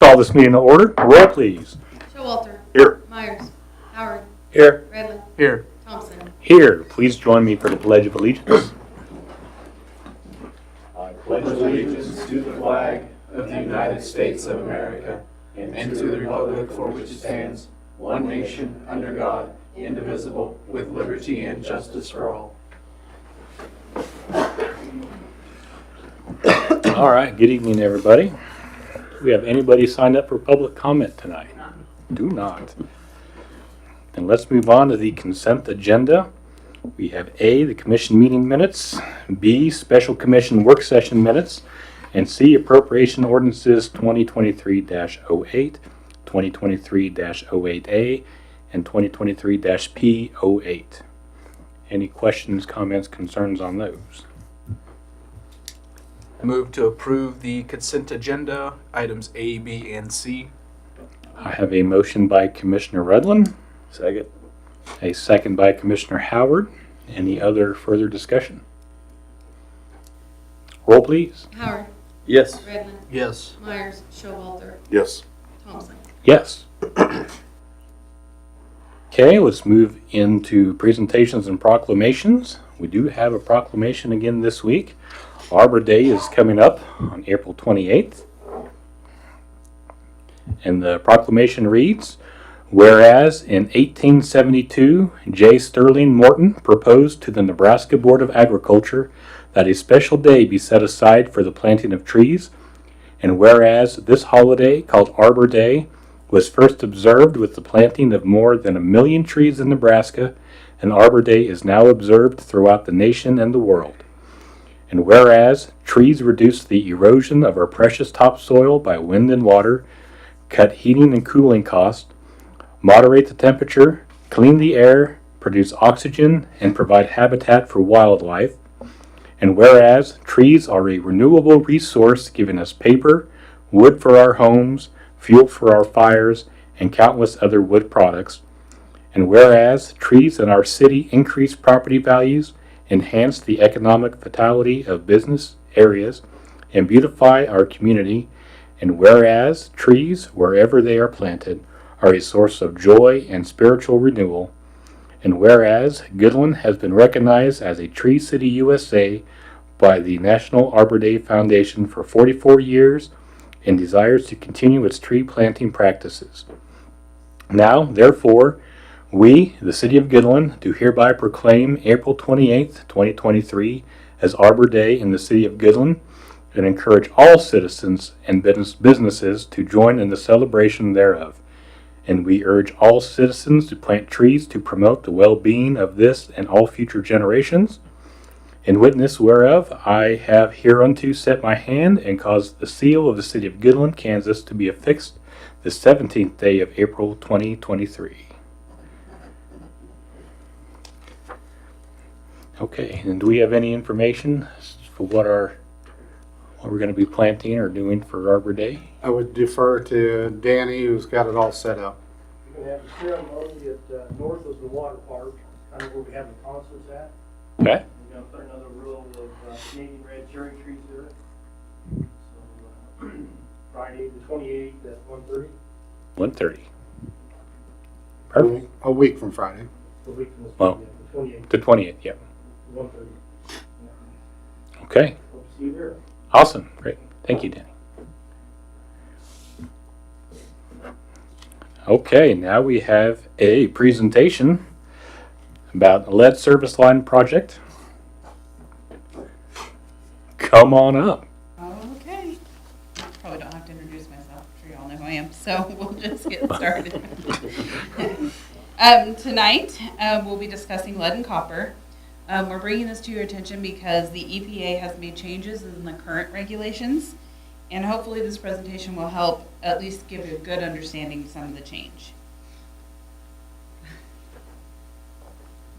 Call this meeting to order. Roll, please. Showalter. Here. Myers. Howard. Here. Redland. Here. Thompson. Here. Please join me for the Pledge of Allegiance. I pledge allegiance to the flag of the United States of America and to the republic for which it stands, one nation, under God, indivisible, with liberty and justice for all. All right. Good evening, everybody. Do we have anybody signed up for public comment tonight? Do not. Then let's move on to the consent agenda. We have A, the commission meeting minutes, B, special commission work session minutes, and C, appropriation ordinances 2023-08, 2023-08A, and 2023-P08. Any questions, comments, concerns on those? Move to approve the consent agenda, items A, B, and C. I have a motion by Commissioner Redland. Second. A second by Commissioner Howard. Any other further discussion? Roll, please. Howard. Yes. Redland. Yes. Myers. Showalter. Yes. Thompson. Yes. Okay, let's move into presentations and proclamations. We do have a proclamation again this week. Arbor Day is coming up on April 28th. And the proclamation reads, whereas in 1872, J. Sterling Morton proposed to the Nebraska Board of Agriculture that a special day be set aside for the planting of trees, and whereas this holiday, called Arbor Day, was first observed with the planting of more than 1 million trees in Nebraska, and Arbor Day is now observed throughout the nation and the world. And whereas trees reduce the erosion of our precious topsoil by wind and water, cut heating and cooling costs, moderate the temperature, clean the air, produce oxygen, and provide habitat for wildlife. And whereas trees are a renewable resource giving us paper, wood for our homes, fuel for our fires, and countless other wood products. And whereas trees in our city increase property values, enhance the economic vitality of business areas, and beautify our community. And whereas trees, wherever they are planted, are a source of joy and spiritual renewal. And whereas Goodland has been recognized as a Tree City USA by the National Arbor Day Foundation for 44 years and desires to continue its tree planting practices. Now, therefore, we, the City of Goodland, do hereby proclaim April 28th, 2023 as Arbor Day in the City of Goodland and encourage all citizens and businesses to join in the celebration thereof. And we urge all citizens to plant trees to promote the well-being of this and all future generations. In witness whereof, I have hereunto set my hand and caused the seal of the City of Goodland, Kansas, to be affixed the 17th day of April 2023. Okay, and do we have any information for what we're going to be planting or doing for Arbor Day? I would defer to Danny, who's got it all set up. We're gonna have a ceremony at north of the water park, kind of where we have the concerts at. Okay. We're gonna put another row of Canadian red cherry trees there. So Friday the 28th at 1:30. 1:30. Perfect. A week from Friday. The week from this Well, the 28th. The 20th, yeah. 1:30. Okay. Hope to see you there. Awesome. Great. Thank you, Danny. Okay, now we have a presentation about the lead service line project. Come on up. Okay. Probably don't have to introduce myself. I'm sure you all know who I am. So we'll just get started. Tonight, we'll be discussing lead and copper. We're bringing this to your attention because the EPA has made changes in the current regulations, and hopefully this presentation will help at least give you a good understanding of some of the change.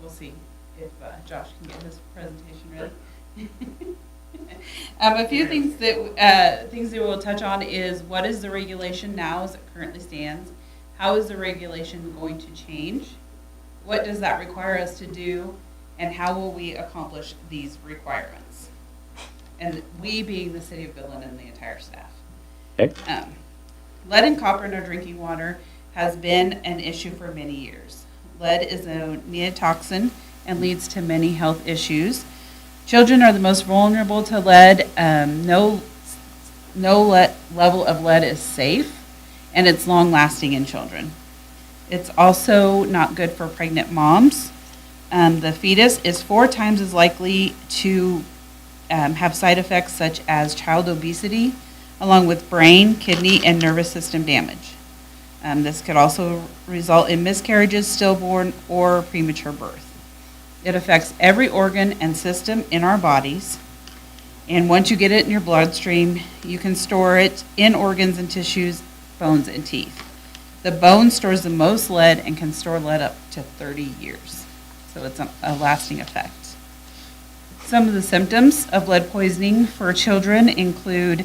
We'll see if Josh can get his presentation ready. A few things that we'll touch on is what is the regulation now as it currently stands? How is the regulation going to change? What does that require us to do? And how will we accomplish these requirements? And we being the City of Goodland and the entire staff. Okay. Lead and copper in our drinking water has been an issue for many years. Lead is a neotoxin and leads to many health issues. Children are the most vulnerable to lead. No level of lead is safe, and it's long-lasting in children. It's also not good for pregnant moms. The fetus is 4 times as likely to have side effects such as child obesity, along with brain, kidney, and nervous system damage. This could also result in miscarriages, stillborn, or premature birth. It affects every organ and system in our bodies. And once you get it in your bloodstream, you can store it in organs and tissues, bones, and teeth. The bone stores the most lead and can store lead up to 30 years. So it's a lasting effect. Some of the symptoms of lead poisoning for children include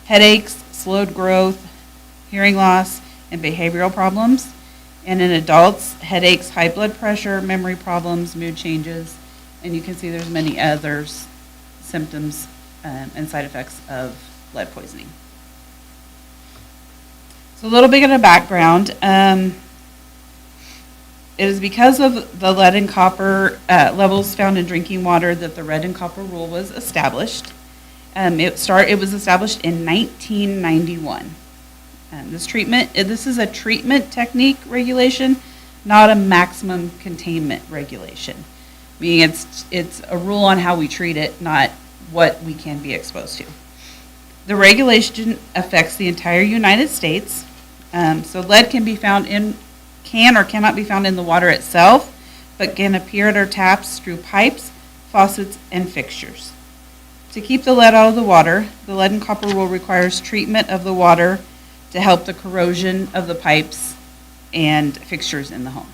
headaches, slowed growth, hearing loss, and behavioral problems. And in adults, headaches, high blood pressure, memory problems, mood changes, and you can see there's many other symptoms and side effects of lead poisoning. So a little bit of a background. It is because of the lead and copper levels found in drinking water that the lead and copper rule was established. It was established in 1991. This is a treatment technique regulation, not a maximum containment regulation. Meaning it's a rule on how we treat it, not what we can be exposed to. The regulation affects the entire United States. So lead can or cannot be found in the water itself, but can appear at our taps through pipes, faucets, and fixtures. To keep the lead out of the water, the lead and copper rule requires treatment of the water to help the corrosion of the pipes and fixtures in the home.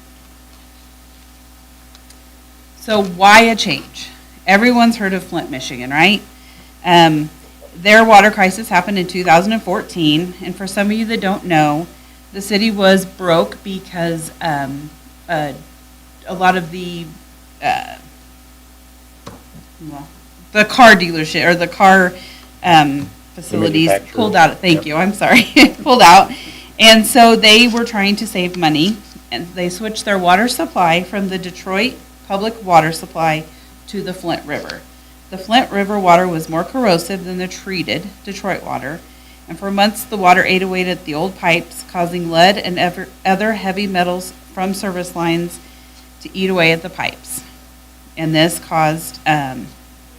So why a change? Everyone's heard of Flint, Michigan, right? Their water crisis happened in 2014, and for some of you that don't know, the city was broke because a lot of the car dealership or the car facilities manufacturer. pulled out. Thank you. I'm sorry, pulled out, and so they were trying to save money, and they switched their water supply from the Detroit Public Water Supply to the Flint River. The Flint River water was more corrosive than the treated Detroit water, and for months the water ate away at the old pipes, causing lead and other heavy metals from service lines to eat away at the pipes. And this caused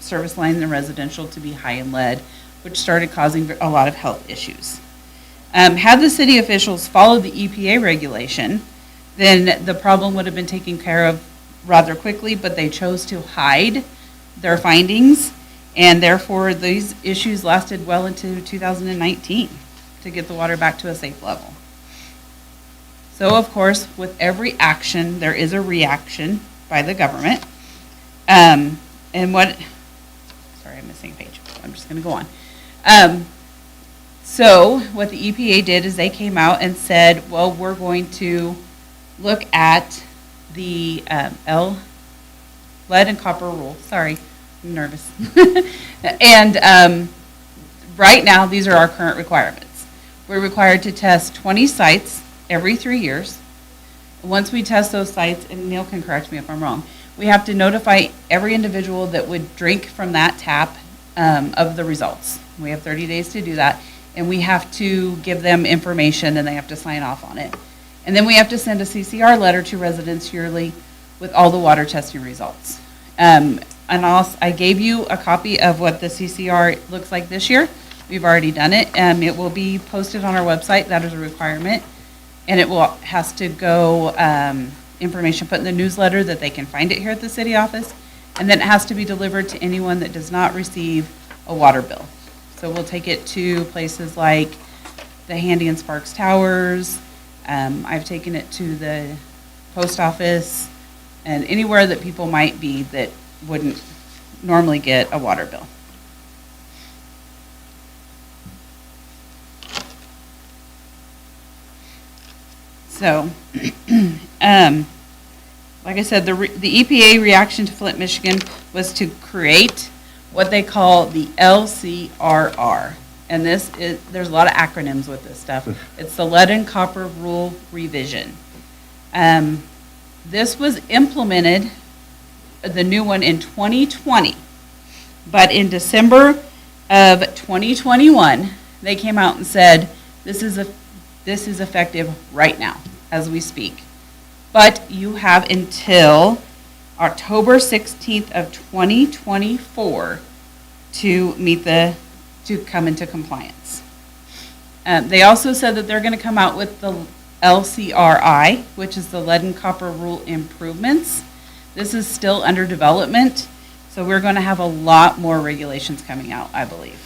service lines and residential to be high in lead, which started causing a lot of health issues. Had the city officials followed the EPA regulation, then the problem would have been taken care of rather quickly, but they chose to hide their findings, and therefore these issues lasted well into 2019 to get the water back to a safe level. So of course, with every action, there is a reaction by the government. Sorry, I'm missing a page. I'm just going to go on. So what the EPA did is they came out and said, well, we're going to look at the lead and copper rule. Sorry, I'm nervous. And right now, these are our current requirements. We're required to test 20 sites every 3 years. Once we test those sites, and Neil can correct me if I'm wrong, we have to notify every individual that would drink from that tap of the results. We have 30 days to do that, and we have to give them information, and they have to sign off on it. And then we have to send a CCR letter to residents yearly with all the water testing results. And also, I gave you a copy of what the CCR looks like this year. We've already done it. It will be posted on our website. That is a requirement. And it has to go, information put in the newsletter that they can find it here at the city office. And then it has to be delivered to anyone that does not receive a water bill. So we'll take it to places like the Handy and Sparks Towers. I've taken it to the post office and anywhere that people might be that wouldn't normally get a water bill. So, like I said, the EPA reaction to Flint, Michigan was to create what they call the LCRR, And there's a lot of acronyms with this stuff. It's the Lead and Copper Rule Revision. This was implemented, the new one, in 2020. But in December of 2021, they came out and said, this is effective right now, as we speak. But you have until October 16th of 2024 to come into compliance. They also said that they're going to come out with the LCRI, which is the Lead and Copper Rule Improvements. This is still under development, so we're going to have a lot more regulations coming out, I believe.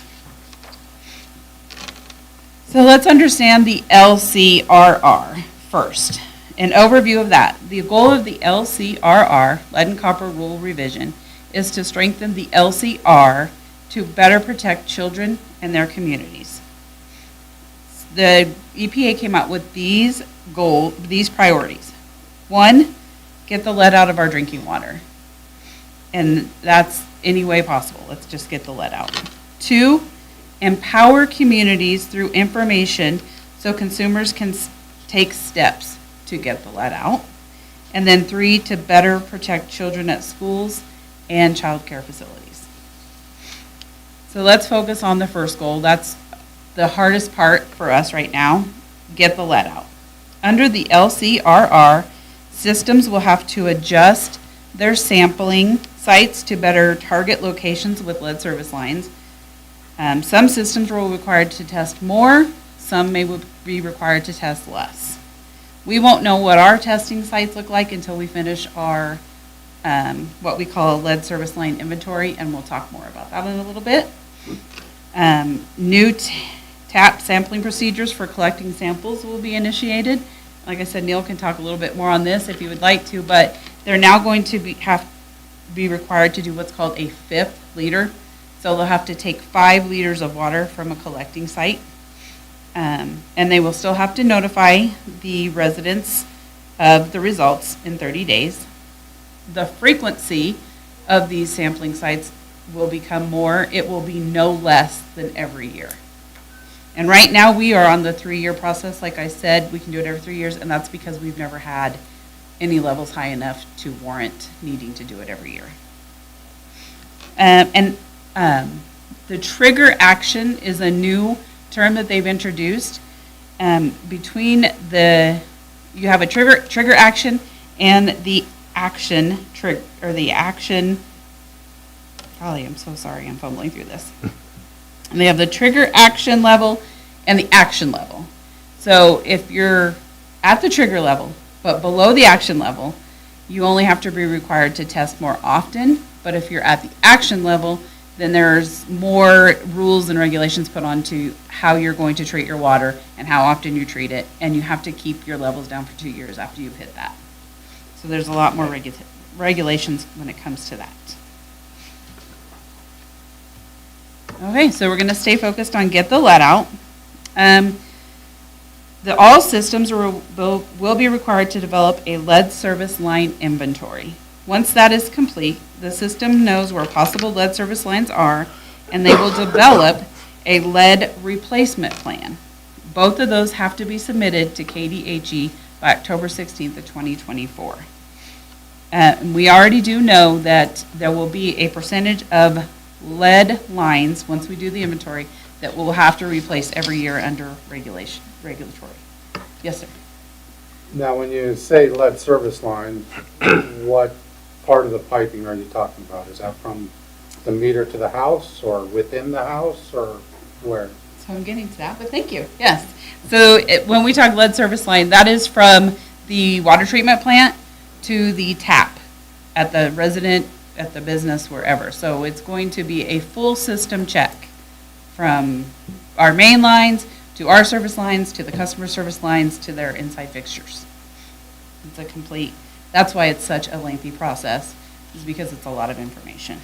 So let's understand the LCRR first. An overview of that. The goal of the LCRR, Lead and Copper Rule Revision, is to strengthen the LCR to better protect children and their communities. The EPA came out with these priorities. 1, get the lead out of our drinking water. And that's any way possible. Let's just get the lead out. 2, empower communities through information so consumers can take steps to get the lead out. And then 3, to better protect children at schools and child care facilities. So let's focus on the first goal. That's the hardest part for us right now, get the lead out. Under the LCRR, systems will have to adjust their sampling sites to better target locations with lead service lines. Some systems will be required to test more, some may be required to test less. We won't know what our testing sites look like until we finish our what we call a lead service line inventory, and we'll talk more about that in a little bit. New TAP sampling procedures for collecting samples will be initiated. Like I said, Neil can talk a little bit more on this if you would like to, but they're now going to be required to do what's called a fifth liter. So they'll have to take 5 liters of water from a collecting site. And they will still have to notify the residents of the results in 30 days. The frequency of these sampling sites will become more. It will be no less than every year. And right now we are on the 3-year process. Like I said, we can do it every 3 years, and that's because we've never had any levels high enough to warrant needing to do it every year. The trigger action is a new term that they've introduced. You have a trigger action and the action trigger, or the action. Golly, I'm so sorry, I'm fumbling through this. And they have the trigger action level and the action level. So if you're at the trigger level but below the action level, you only have to be required to test more often. But if you're at the action level, then there's more rules and regulations put on to how you're going to treat your water and how often you treat it, and you have to keep your levels down for 2 years after you've hit that. So there's a lot more regulations when it comes to that. Okay, so we're going to stay focused on get the lead out. All systems will be required to develop a lead service line inventory. Once that is complete, the system knows where possible lead service lines are, and they will develop a lead replacement plan. Both of those have to be submitted to KDHE by October 16th of 2024. We already do know that there will be a percentage of lead lines, once we do the inventory, that we'll have to replace every year under regulatory. Yes, sir. Now, when you say lead service line, what part of the piping are you talking about? Is that from the meter to the house, or within the house, or where? So I'm getting to that, but thank you. Yes. So when we talk lead service line, that is from the water treatment plant to the tap at the resident, at the business, wherever. So it's going to be a full system check from our main lines to our service lines to the customer service lines to their inside fixtures. It's a complete, that's why it's such a lengthy process, is because it's a lot of information.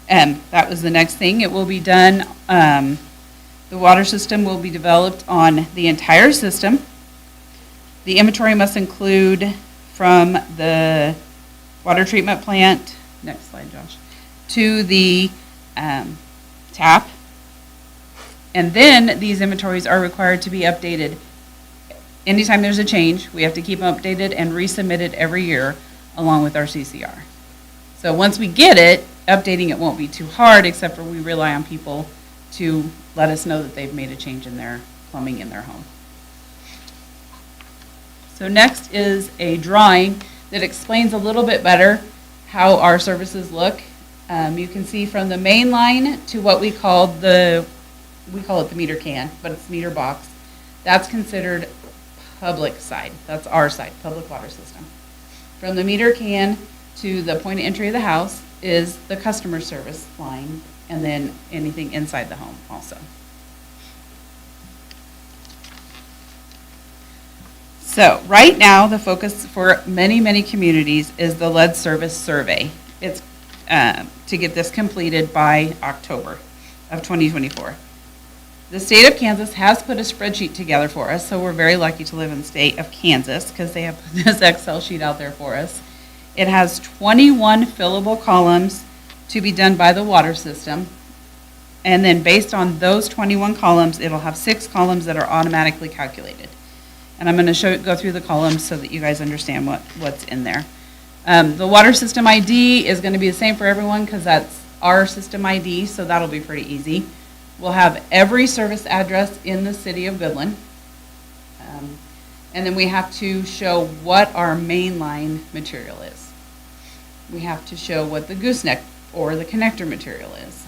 And that was the next thing. It will be done, the water system will be developed on the entire system. The inventory must include from the water treatment plant, next slide, Josh, to the tap, And then these inventories are required to be updated. Anytime there's a change, we have to keep them updated and resubmitted every year along with our CCR. So once we get it, updating it won't be too hard, except for we rely on people to let us know that they've made a change in their plumbing in their home. So next is a drawing that explains a little bit better how our services look. You can see from the main line to what we call it the meter can, but it's meter box. That's considered public side. That's our side, public water system. From the meter can to the point of entry of the house is the customer service line, and then anything inside the home also. So right now, the focus for many, many communities is the lead service survey. It's to get this completed by October of 2024. The state of Kansas has put a spreadsheet together for us, so we're very lucky to live in the state of Kansas because they have put this Excel sheet out there for us. It has 21 fillable columns to be done by the water system. And then based on those 21 columns, it'll have 6 columns that are automatically calculated. And I'm going to go through the columns so that you guys understand what's in there. The water system ID is going to be the same for everyone because that's our system ID, so that'll be pretty easy. We'll have every service address in the city of Goodland. And then we have to show what our mainline material is. We have to show what the gooseneck or the connector material is.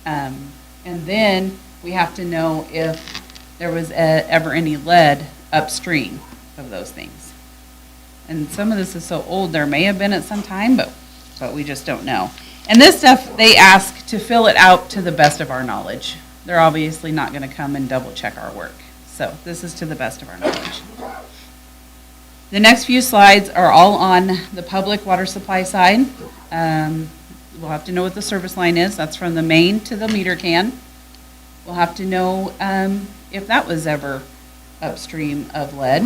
And then we have to know if there was ever any lead upstream of those things. And some of this is so old, there may have been at some time, but we just don't know. And this stuff, they ask to fill it out to the best of our knowledge. They're obviously not going to come and double check our work. So this is to the best of our knowledge. The next few slides are all on the public water supply side. We'll have to know what the service line is. That's from the main to the meter can. We'll have to know if that was ever upstream of lead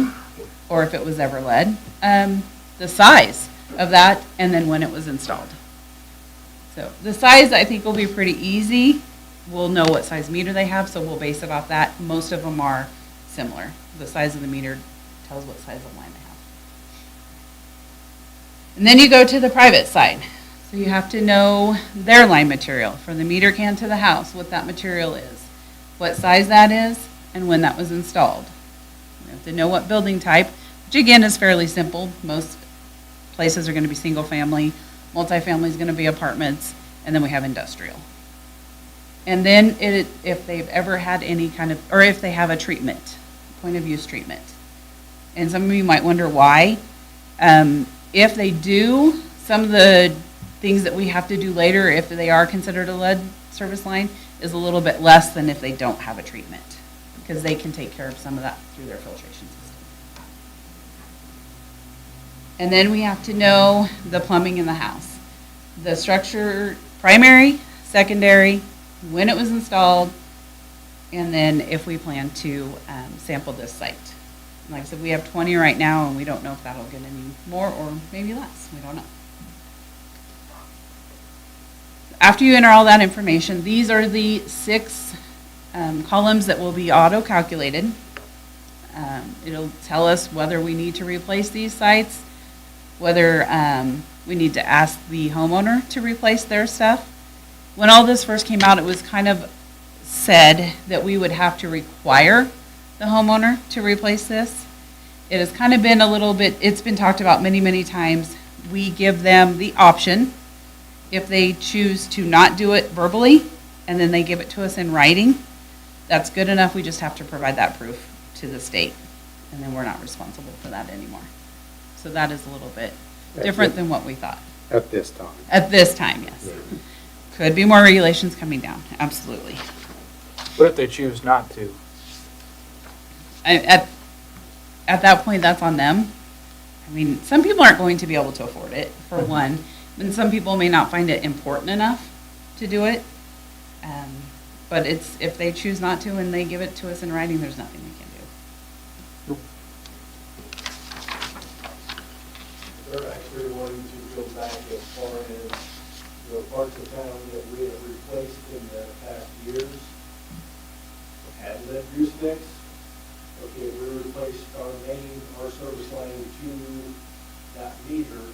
or if it was ever lead, the size of that, and then when it was installed. So the size, I think, will be pretty easy. We'll know what size meter they have, so we'll base it off that. Most of them are similar. The size of the meter tells what size of line they have. And then you go to the private side. So you have to know their line material, from the meter can to the house, what that material is, what size that is, and when that was installed. We have to know what building type, which again is fairly simple. Most places are going to be single family, multifamily is going to be apartments, and then we have industrial. And then if they've ever had any kind of, or if they have a treatment, point of use treatment. And some of you might wonder why. If they do, some of the things that we have to do later, if they are considered a lead service line, is a little bit less than if they don't have a treatment, because they can take care of some of that through their filtration system. And then we have to know the plumbing in the house. The structure, primary, secondary, when it was installed, and then if we plan to sample this site. Like I said, we have 20 right now, and we don't know if that'll get any more or maybe less. We don't know. After you enter all that information, these are the 6 columns that will be auto-calculated. It'll tell us whether we need to replace these sites, whether we need to ask the homeowner to replace their stuff. When all this first came out, it was kind of said that we would have to require the homeowner to replace this. It has kind of been a little bit, it's been talked about many, many times. We give them the option if they choose to not do it verbally and then they give it to us in writing. That's good enough. We just have to provide that proof to the state, and then we're not responsible for that anymore. So that is a little bit different than what we thought. At this time. At this time, yes. Could be more regulations coming down, absolutely. What if they choose not to? At that point, that's on them. I mean, some people aren't going to be able to afford it, for one, and some people may not find it important enough to do it. But it's, if they choose not to and they give it to us in writing, there's nothing we can do. They're actually wanting to go back as far as the parts of town that we have replaced in the past years. had lead goosenecks. Okay, we replaced our main, our service line to that meter,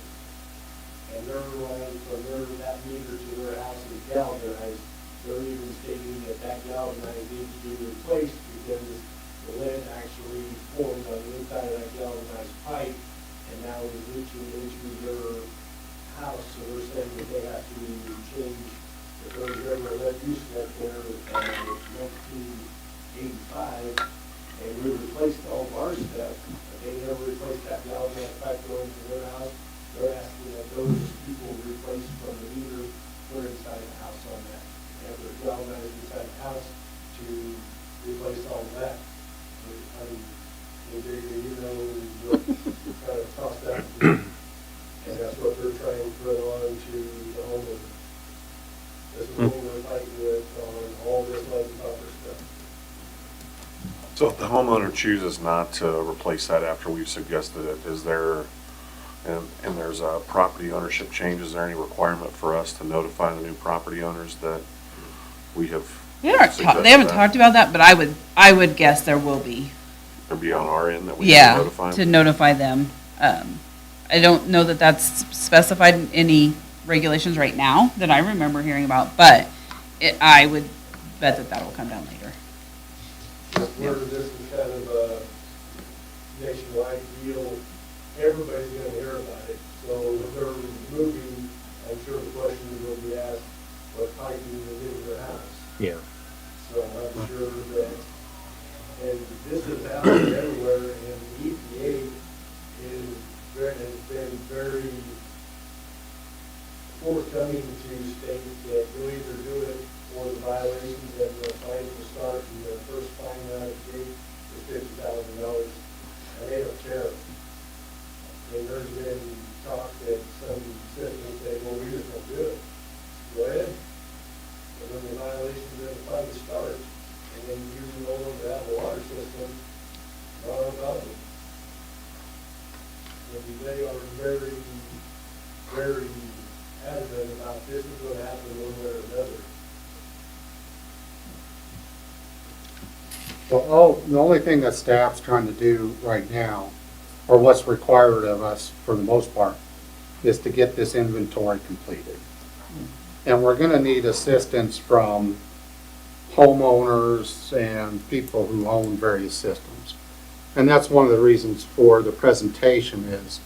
and their line from that meter to their house is galvanized. They're even stating that that galvanized needs to be replaced because the lead actually formed on the inside of that galvanized pipe and now is leaching into their house. So they're saying that they have to change, if there's ever a lead gooseneck there, 1985, and we replaced all of our stuff, but they never replaced that galvanized pipe going to their house. They're asking that those people replaced from the meter put inside the house on that. They have their galvanized inside the house to replace all of that. I mean, you know, what kind of cost that would be. And that's what they're trying to put on to the homeowner. This is what we're fighting with on all this lead and copper stuff. So if the homeowner chooses not to replace that after we've suggested it, is there, and there's a property ownership change, is there any requirement for us to notify the new property owners that we have They haven't suggested talked about that, but I would guess there will be. Or be on our end that we can Yeah, notify to them? notify them. I don't know that that's specified in any regulations right now that I remember hearing about, but I would bet that that'll come down later. Where this is kind of a nationwide deal, everybody's gonna hear about it. So if they're moving, I'm sure the question will be asked, what piping is in their house? Yeah. So I'm sure that, and this is out there everywhere, and the EPA has been very forthcoming to state that you'll either do it for the violations and the fine will start, and the first fine out of the gate is $50,000, and they don't care. And there's been talk that some citizens say, well, we just won't do it. Go ahead. And when the violations and the fine start, and then you no longer have a water system, not a problem. And they are very, very adamant about this is going to happen one way or another. Well, the only thing that staff's trying to do right now, or what's required of us for the most part, is to get this inventory completed. And we're gonna need assistance from homeowners and people who own various systems. And that's one of the reasons for the presentation is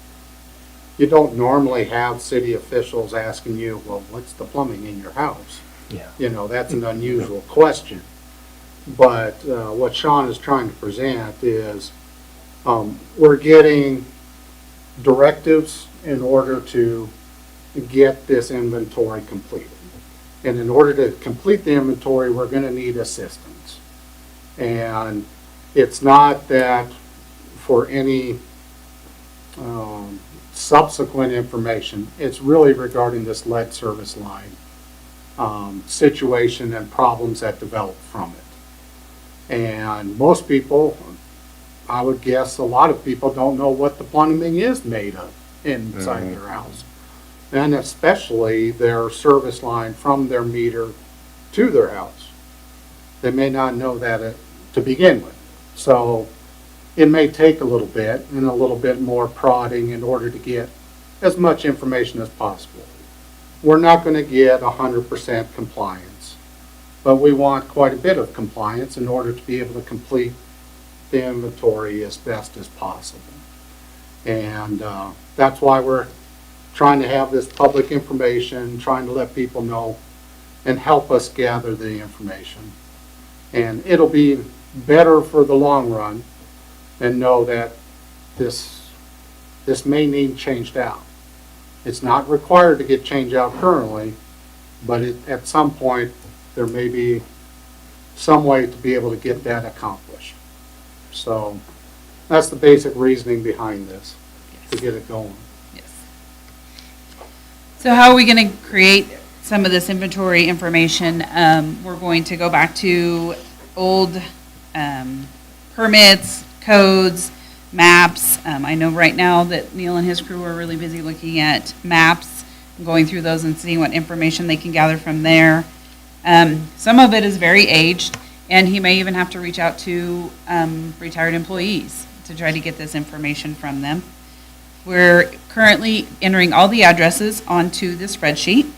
you don't normally have city officials asking you, well, what's the plumbing in your house? Yeah. You know, that's an unusual question. But what Sean is trying to present is we're getting directives in order to get this inventory completed. And in order to complete the inventory, we're going to need assistance. And it's not that for any subsequent information, it's really regarding this lead service line situation and problems that develop from it. And most people, I would guess a lot of people don't know what the plumbing is made of inside their house. And especially their service line from their meter to their house. They may not know that to begin with. So it may take a little bit and a little bit more prodding in order to get as much information as possible. We're not going to get 100% compliance, but we want quite a bit of compliance in order to be able to complete the inventory as best as possible. And that's why we're trying to have this public information, trying to let people know and help us gather the information. And it'll be better for the long run and know that this may need changed out. It's not required to get changed out currently, but at some point there may be some way to be able to get that accomplished. So that's the basic reasoning behind this, to get it going. Yes. So how are we going to create some of this inventory information? We're going to go back to old permits, codes, maps. I know right now that Neil and his crew are really busy looking at maps, going through those and seeing what information they can gather from there. Some of it is very aged, And he may even have to reach out to retired employees to try to get this information from them. We're currently entering all the addresses onto the spreadsheet.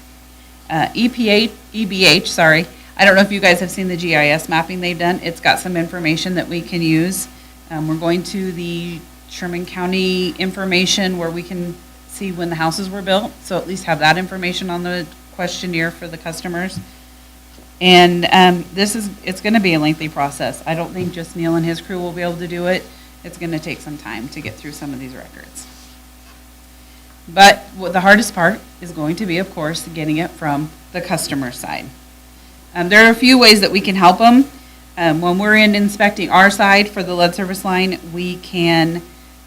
EBH, sorry. I don't know if you guys have seen the GIS mapping they've done. It's got some information that we can use. We're going to the Sherman County information where we can see when the houses were built, so at least have that information on the questionnaire for the customers. And it's going to be a lengthy process. I don't think just Neil and his crew will be able to do it. It's going to take some time to get through some of these records. But what the hardest part is going to be, of course, getting it from the customer side. There are a few ways that we can help them. When we're inspecting our side for the lead service line, we can,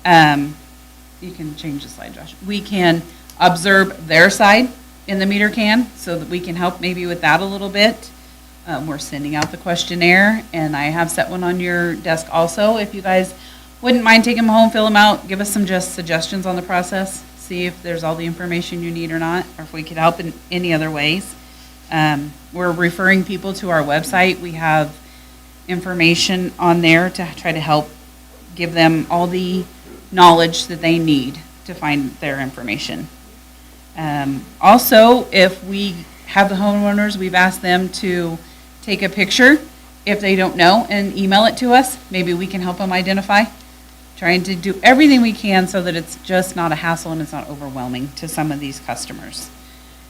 you can change the slide, Josh. We can observe their side in the meter can so that we can help maybe with that a little bit. We're sending out the questionnaire, and I have set one on your desk also. If you guys wouldn't mind taking them home, fill them out, give us some just suggestions on the process, see if there's all the information you need or not, or if we could help in any other ways. We're referring people to our website. We have information on there to try to help give them all the knowledge that they need to find their information. Also, if we have the homeowners, we've asked them to take a picture if they don't know and email it to us. Maybe we can help them identify. Trying to do everything we can so that it's just not a hassle and it's not overwhelming to some of these customers.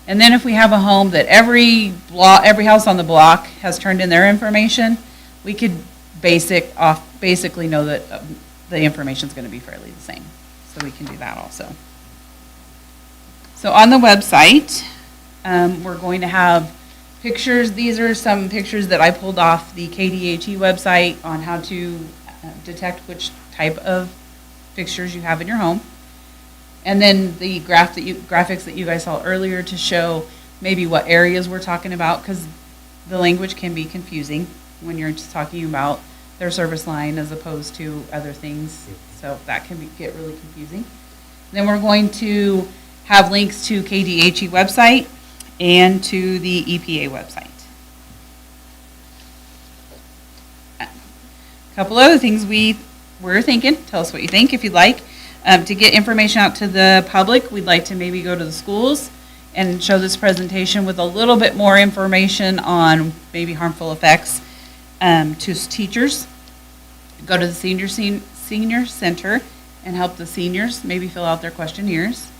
And then if we have a home that every house on the block has turned in their information, we could basically know that the information is going to be fairly the same. So we can do that also. So on the website, we're going to have pictures. These are some pictures that I pulled off the KDHE website on how to detect which type of fixtures you have in your home. And then the graphics that you guys saw earlier to show maybe what areas we're talking about, because the language can be confusing when you're just talking about their service line as opposed to other things. So that can get really confusing. Then we're going to have links to KDHE website and to the EPA website. A couple other things we're thinking, tell us what you think if you'd like. To get information out to the public, we'd like to maybe go to the schools and show this presentation with a little bit more information on maybe harmful effects to teachers. Go to the senior center and help the seniors maybe fill out their questionnaires.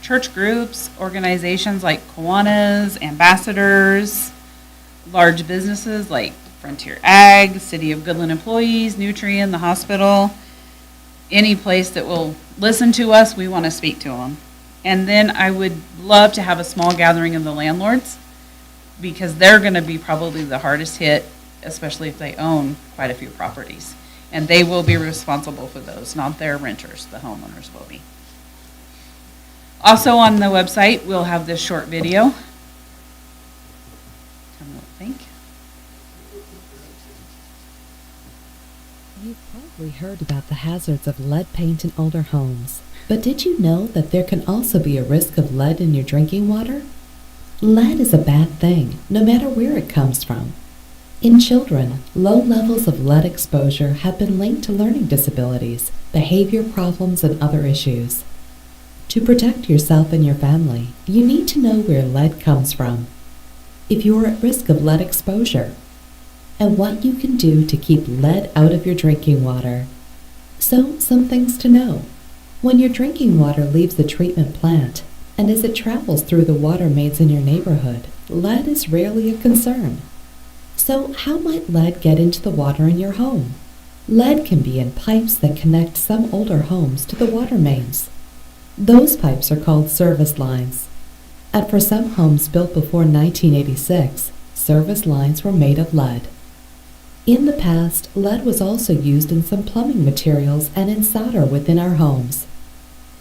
Church groups, organizations like Kiwanis, ambassadors, large businesses like Frontier Ag, City of Goodland employees, Nutrien, the hospital, any place that will listen to us, we want to speak to them. And then I would love to have a small gathering of the landlords, because they're going to be probably the hardest hit, especially if they own quite a few properties. And they will be responsible for those, not their renters, the homeowners will be. Also on the website, we'll have this short video. Tell me what you think. You've probably heard about the hazards of lead paint in older homes, but did you know that there can also be a risk of lead in your drinking water? Lead is a bad thing, no matter where it comes from. In children, low levels of lead exposure have been linked to learning disabilities, behavior problems, and other issues. To protect yourself and your family, you need to know where lead comes from, if you are at risk of lead exposure, and what you can do to keep lead out of your drinking water. So, some things to know. When your drinking water leaves the treatment plant, and as it travels through the water mains in your neighborhood, lead is rarely a concern. So, how might lead get into the water in your home? Lead can be in pipes that connect some older homes to the water mains. Those pipes are called service lines. And for some homes built before 1986, service lines were made of lead. In the past, lead was also used in some plumbing materials and in solder within our homes.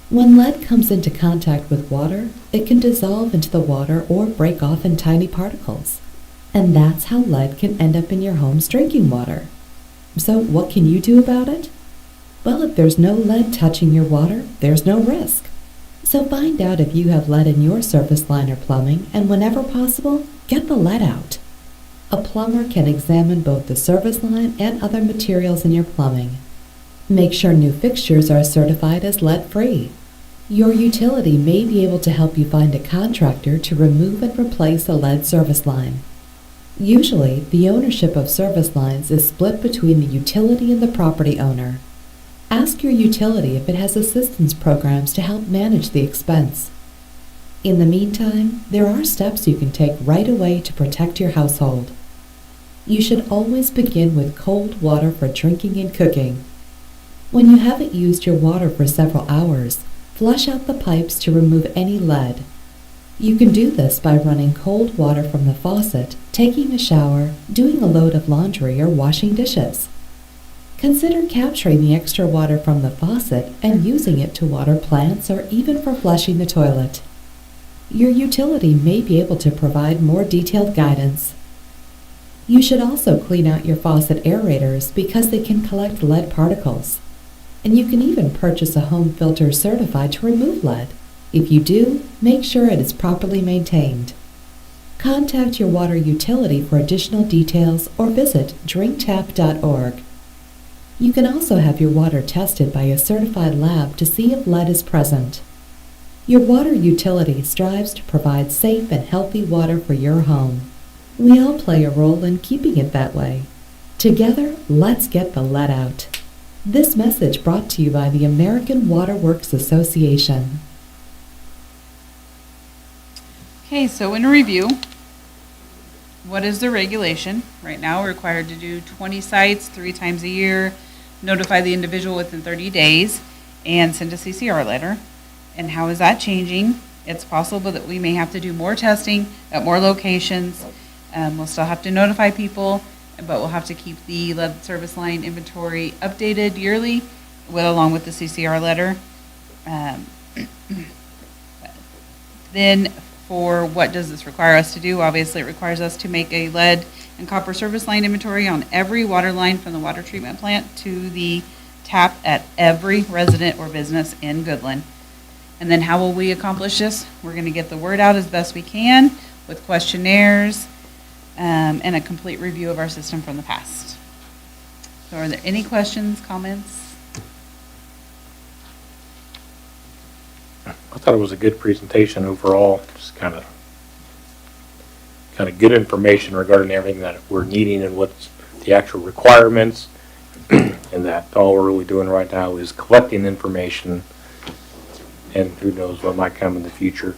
When lead comes into contact with water, it can dissolve into the water or break off in tiny particles. And that's how lead can end up in your home's drinking water. So what can you do about it? Well, if there's no lead touching your water, there's no risk. So find out if you have lead in your service line or plumbing, and whenever possible, get the lead out. A plumber can examine both the service line and other materials in your plumbing. Make sure new fixtures are certified as lead-free. Your utility may be able to help you find a contractor to remove and replace a lead service line. Usually, the ownership of service lines is split between the utility and the property owner. Ask your utility if it has assistance programs to help manage the expense. In the meantime, there are steps you can take right away to protect your household. You should always begin with cold water for drinking and cooking. When you haven't used your water for several hours, flush out the pipes to remove any lead. You can do this by running cold water from the faucet, taking a shower, doing a load of laundry, or washing dishes. Consider capturing the extra water from the faucet and using it to water plants or even for flushing the toilet. Your utility may be able to provide more detailed guidance. You should also clean out your faucet aerators because they can collect lead particles. And you can even purchase a home filter certified to remove lead. If you do, make sure it is properly maintained. Contact your water utility for additional details or visit drinktap.org. You can also have your water tested by a certified lab to see if lead is present. Your water utility strives to provide safe and healthy water for your home. We all play a role in keeping it that way. Together, let's get the lead out. This message brought to you by the American Water Works Association. Okay, so in review, what is the regulation? Right now, we're required to do 20 sites 3 times a year, notify the individual within 30 days, and send a CCR letter. And how is that changing? It's possible that we may have to do more testing at more locations. We'll still have to notify people, but we'll have to keep the lead service line inventory updated yearly, along with the CCR letter. Then, for what does this require us to do? Obviously, it requires us to make a lead and copper service line inventory on every water line from the water treatment plant to the tap at every resident or business in Goodland. And then how will we accomplish this? We're going to get the word out as best we can with questionnaires and a complete review of our system from the past. So are there any questions, comments? I thought it was a good presentation overall, just kind of good information regarding everything that we're needing and what's the actual requirements, and that all we're really doing right now is collecting information, and who knows what might come in the future.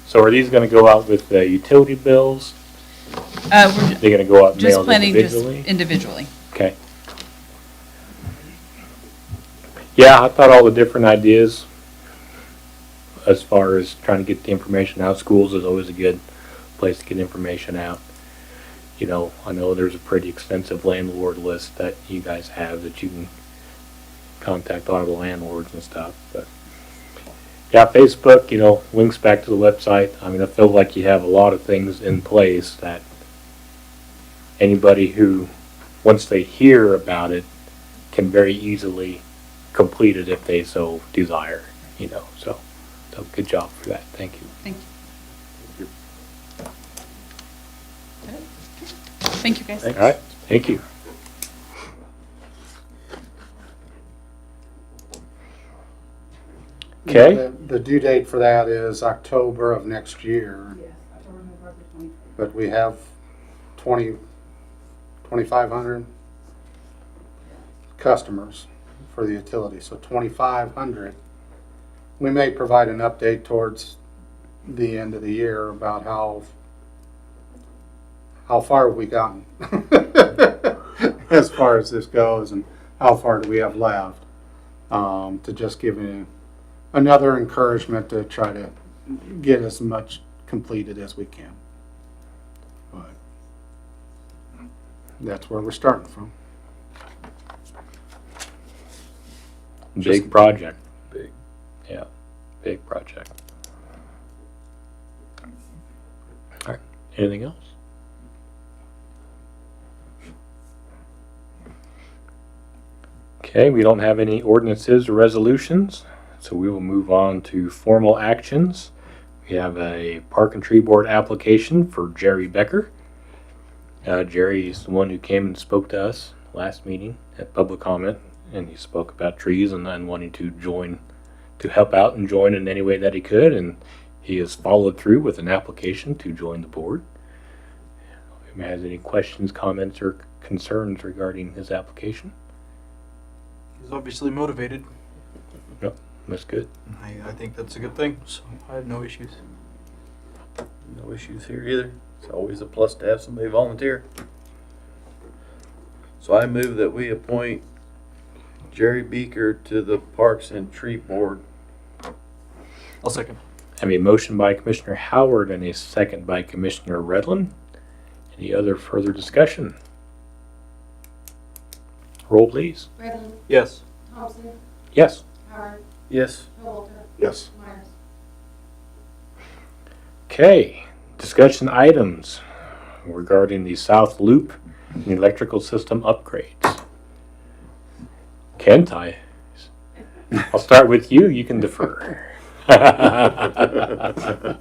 So are these going to go out with the utility bills? We're They're going to go out just mailed planning individually? just individually. Okay. Yeah, I thought all the different ideas as far as trying to get the information out. Schools is always a good place to get information out. You know, I know there's a pretty extensive landlord list that you guys have that you can contact all the landlords and stuff. But yeah, Facebook, you know, links back to the website. I mean, I feel like you have a lot of things in place that anybody who, once they hear about it, can very easily complete it if they so desire, you know. So good job for that. Thank you. Thank you. Thank you, guys. All right. Thank you. Okay. The due date for that is October of next year, but we have 2,500 customers for the utility, so 2,500. We may provide an update towards the end of the year about how far have we gotten as far as this goes, and how far do we have left, to just give you another encouragement to try to get as much completed as we can. But that's where we're starting from. Big project. Big. Yeah. Big project. All right. Anything else? Okay, we don't have any ordinances or resolutions, so we will move on to formal actions. We have a Park and Tree Board application for Jerry Becker. Jerry is the one who came and spoke to us last meeting at public comment, and he spoke about trees and wanting to join, to help out and join in any way that he could, and he has followed through with an application to join the board. If anyone has any questions, comments, or concerns regarding his application? He's obviously motivated. Yep, that's good. I think that's a good thing, so I have no issues. No issues here either. It's always a plus to have somebody volunteer. So I move that we appoint Jerry Beaker to the Parks and Tree Board. I'll second. I have a motion by Commissioner Howard and a second by Commissioner Redlin. Any other further discussion? Roll, please. Redlin, Yes. Thompson, Yes. Howard, Yes. Showalter, Yes. Myers. Okay, discussion items regarding the South Loop and electrical system upgrades. Kent, I'll start with you. You can defer. I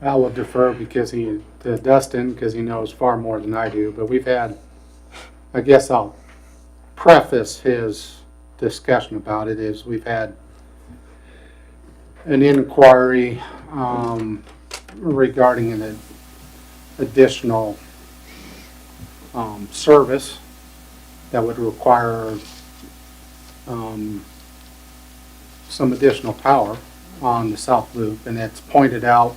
will defer to Dustin because he knows far more than I do, but we've had, I guess I'll preface his discussion about it is we've had an inquiry regarding an additional service that would require some additional power on the South Loop, and it's pointed out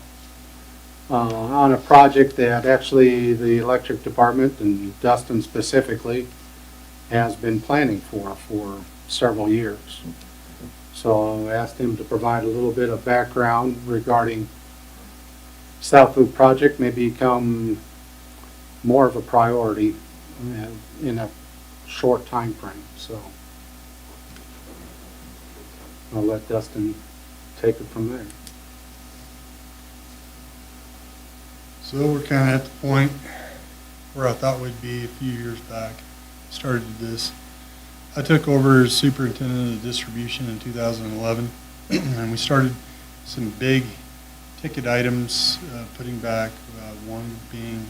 on a project that actually the electric department and Dustin specifically has been planning for several years. So I asked him to provide a little bit of background regarding South Loop project, maybe become more of a priority in a short time frame. So I'll let Dustin take it from there. So we're kind of at the point where I thought we'd be a few years back. Started this. I took over as superintendent of distribution in 2011, and we started some big ticket items, putting back, one being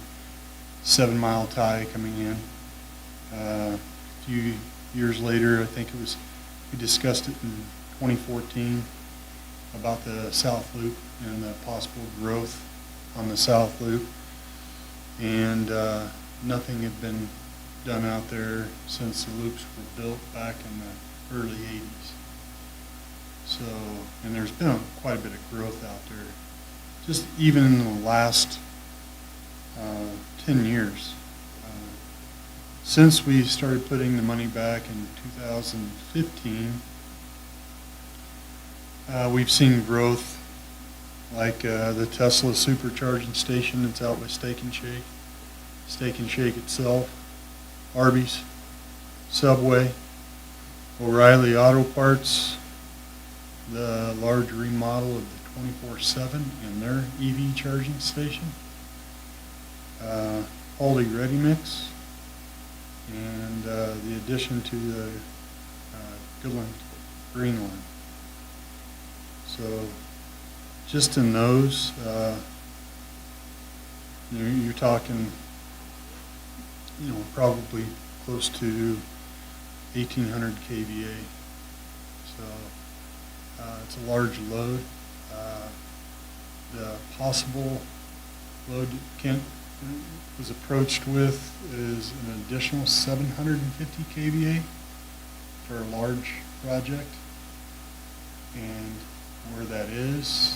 7 Mile tie coming in. A few years later, I think we discussed it in 2014 about the South Loop and the possible growth on the South Loop, and nothing had been done out there since the loops were built back in the early 80s. So, and there's been quite a bit of growth out there, just even in the last 10 years. Since we started putting the money back in 2015, we've seen growth like the Tesla supercharging station that's out by Steak and Shake itself, Arby's, Subway, O'Reilly Auto Parts, the large remodel of the 24/7 and their EV charging station, Aldi Ready Mix, and the addition to the Goodland Green Line. So just in those, you're talking, probably close to 1,800 kVA. So it's a large load. The possible load Kent was approached with is an additional 750 kVA for a large project. And where that is,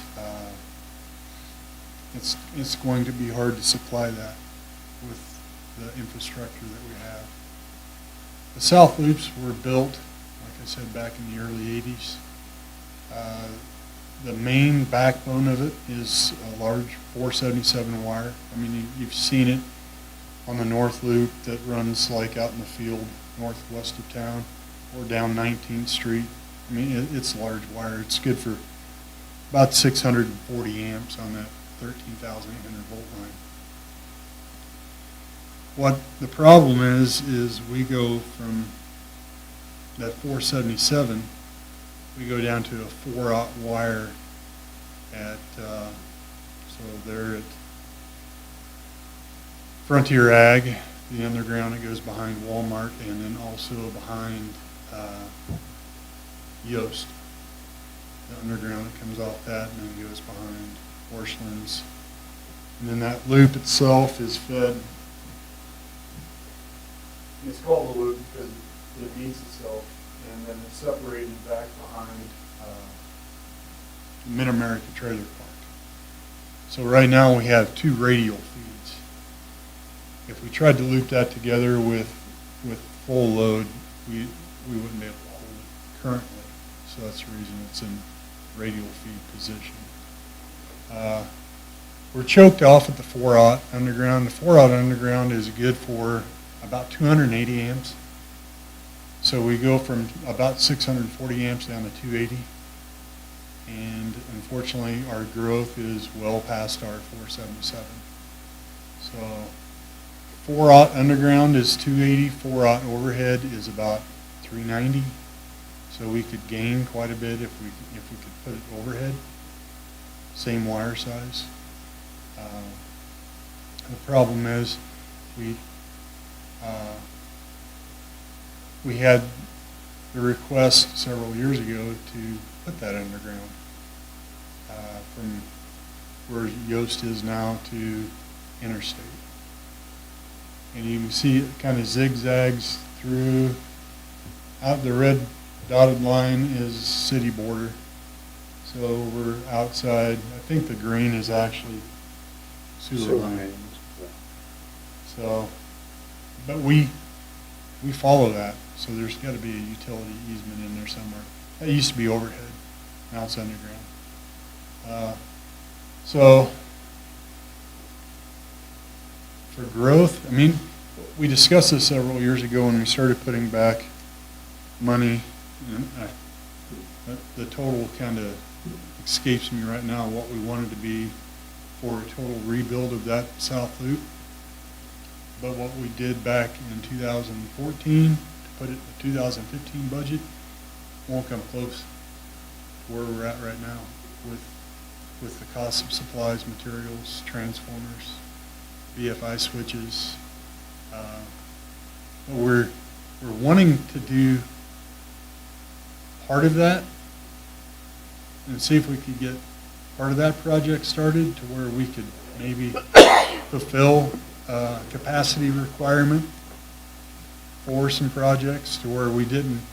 it's going to be hard to supply that with the infrastructure that we have. The South Loops were built, like I said, back in the early 80s. The main backbone of it is a large 477 wire. I mean, you've seen it on the North Loop that runs like out in the field northwest of town or down 19th Street. I mean, it's a large wire. It's good for about 640 amps on that 13,800 volt line. What the problem is we go from that 477, we go down to a 4-aught wire at, so they're at Frontier Ag, the underground that goes behind Walmart, and then also behind Yost. The underground that comes off that and then goes behind Orchlands. And then that loop itself is fed. It's called the loop because it feeds itself, and then it's separated back behind Mid-America Trailer Park. So right now we have 2 radial feeds. If we tried to loop that together with full load, we wouldn't be able to hold it currently. So that's the reason it's in radial feed position. We're choked off at the 4-aught underground. The 4-aught underground is good for about 280 amps. So we go from about 640 amps down to 280. And unfortunately, our growth is well past our 477. So 4-aught underground is 280, 4-aught overhead is about 390. So we could gain quite a bit if we could put it overhead. Same wire size. The problem is we had the request several years ago to put that underground from where Yost is now to Interstate. And you can see it kind of zigzags through. Out the red dotted line is city border. So we're outside. I think the green is actually sewer line. So, but we follow that. So there's got to be a utility easement in there somewhere. That used to be overhead. Now it's underground. So for growth, I mean, we discussed this several years ago when we started putting back money. And the total kind of escapes me right now what we wanted to be for a total rebuild of that south loop. But what we did back in 2014 to put it in the 2015 budget won't come close to where we're at right now with the cost of supplies, materials, transformers, BFI switches. But we're wanting to do part of that and see if we could get part of that project started to where we could maybe fulfill capacity requirement for some projects to where we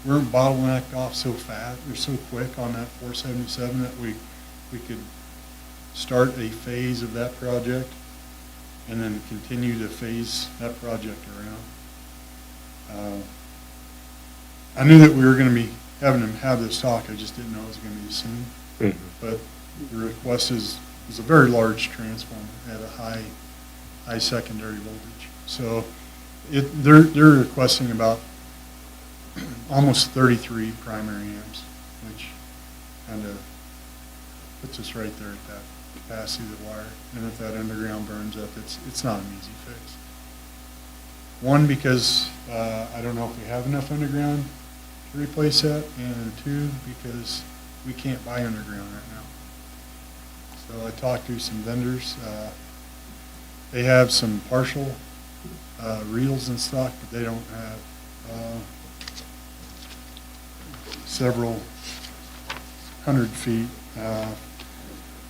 weren't bottlenecked off so fast or so quick on that 477 that we could start a phase of that project and then continue to phase that project around. I knew that we were going to be having to have this talk. I just didn't know it was going to be soon. Mhm. But the request is a very large transformer at a high secondary voltage. So they're requesting about almost 33 primary amps, which kind of puts us right there at that capacity of the wire. And if that underground burns up, it's not an easy fix. One, because I don't know if we have enough underground to replace that, and 2, because we can't buy underground right now. So I talked to some vendors. They have some partial reels in stock, but they don't have several hundred feet.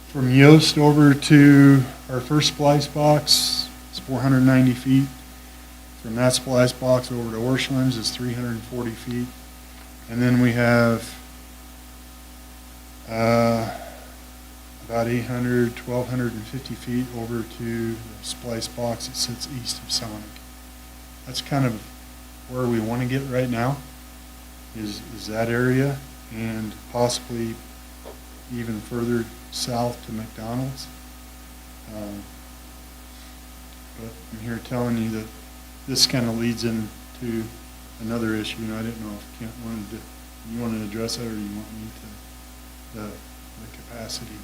From Yost over to our first splice box, it's 490 feet. From that splice box over to Orchlands is 340 feet. And then we have about 800, 1,250 feet over to the splice box that sits east of Sonic. That's kind of where we want to get right now, is that area, and possibly even further south to McDonald's. But I'm here telling you that this kind of leads into another issue, and I didn't know if Kent you wanted to address that, or you want me to, the capacity.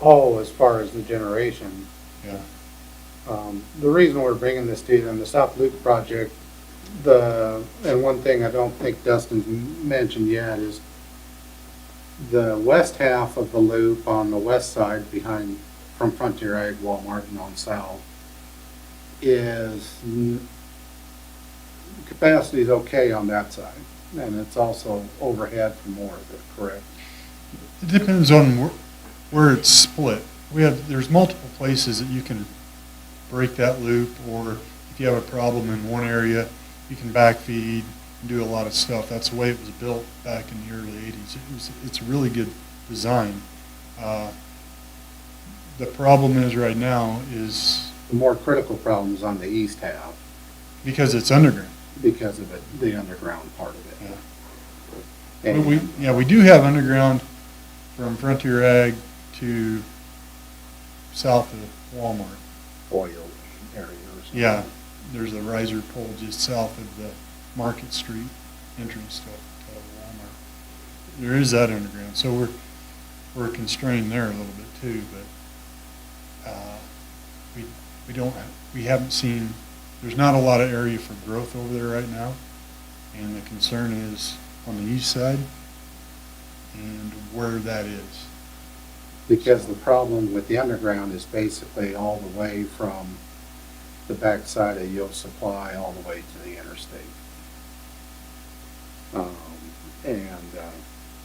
Oh, as far as the generation, Yeah. the reason we're bringing this to you on the South Loop project, and one thing I don't think Dustin's mentioned yet is the west half of the loop on the west side behind from Frontier Ag, Walmart, and on south, is capacity is okay on that side, and it's also overhead for more of it, correct? It depends on where it's split. There's multiple places that you can break that loop, or if you have a problem in one area, you can backfeed and do a lot of stuff. That's the way it was built back in the early 80s. It's a really good design. The problem is right now is The more critical problems on the east half because it's underground. because of it, the underground part of it. Yeah. And We do have underground from Frontier Ag to south of Walmart. oil area or something. Yeah, there's a riser pole just south of the Market Street entrance to Walmart. There is that underground, so we're constrained there a little bit too, but we haven't seen, there's not a lot of area for growth over there right now, and the concern is on the east side and where that is. Because the problem with the underground is basically all the way from the backside of Yield Supply all the way to the interstate.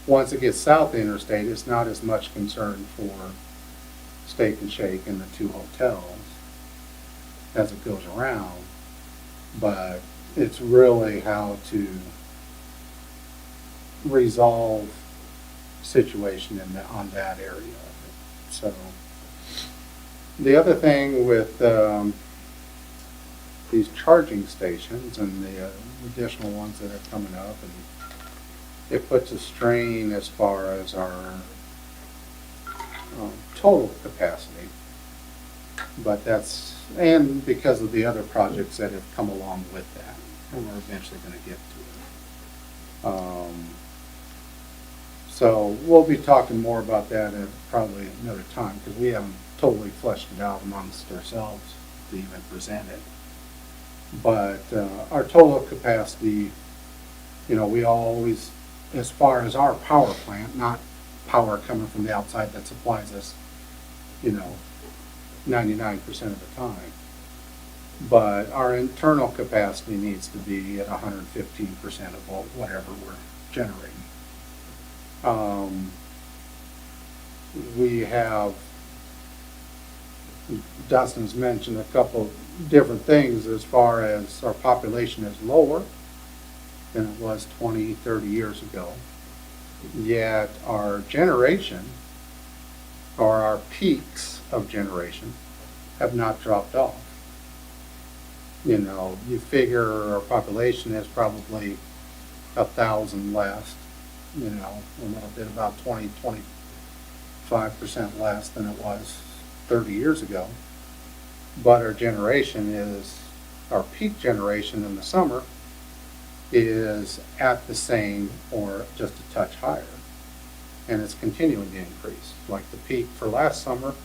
Once it gets south of the interstate, it's not as much concern for Steak and Shake and the two hotels as it goes around, but it's really how to resolve situation on that area of it. So the other thing with these charging stations and the additional ones that are coming up, and it puts a strain as far as our total capacity. But and because of the other projects that have come along with that, and we're eventually going to get to it. So we'll be talking more about that at probably another time, because we haven't totally fleshed it out amongst ourselves to even present it. But our total capacity, we always, as far as our power plant, not power coming from the outside that supplies us, 99% of the time. But our internal capacity needs to be at 115% of whatever we're generating. We have, Dustin's mentioned a couple different things as far as our population is lower than it was 20, 30 years ago. Yet our generation, or our peaks of generation, have not dropped off. You figure our population is probably 1,000 less, a little bit about 25% less than it was 30 years ago. But our generation our peak generation in the summer is at the same or just a touch higher. And it's continuing to increase. Like the peak for last summer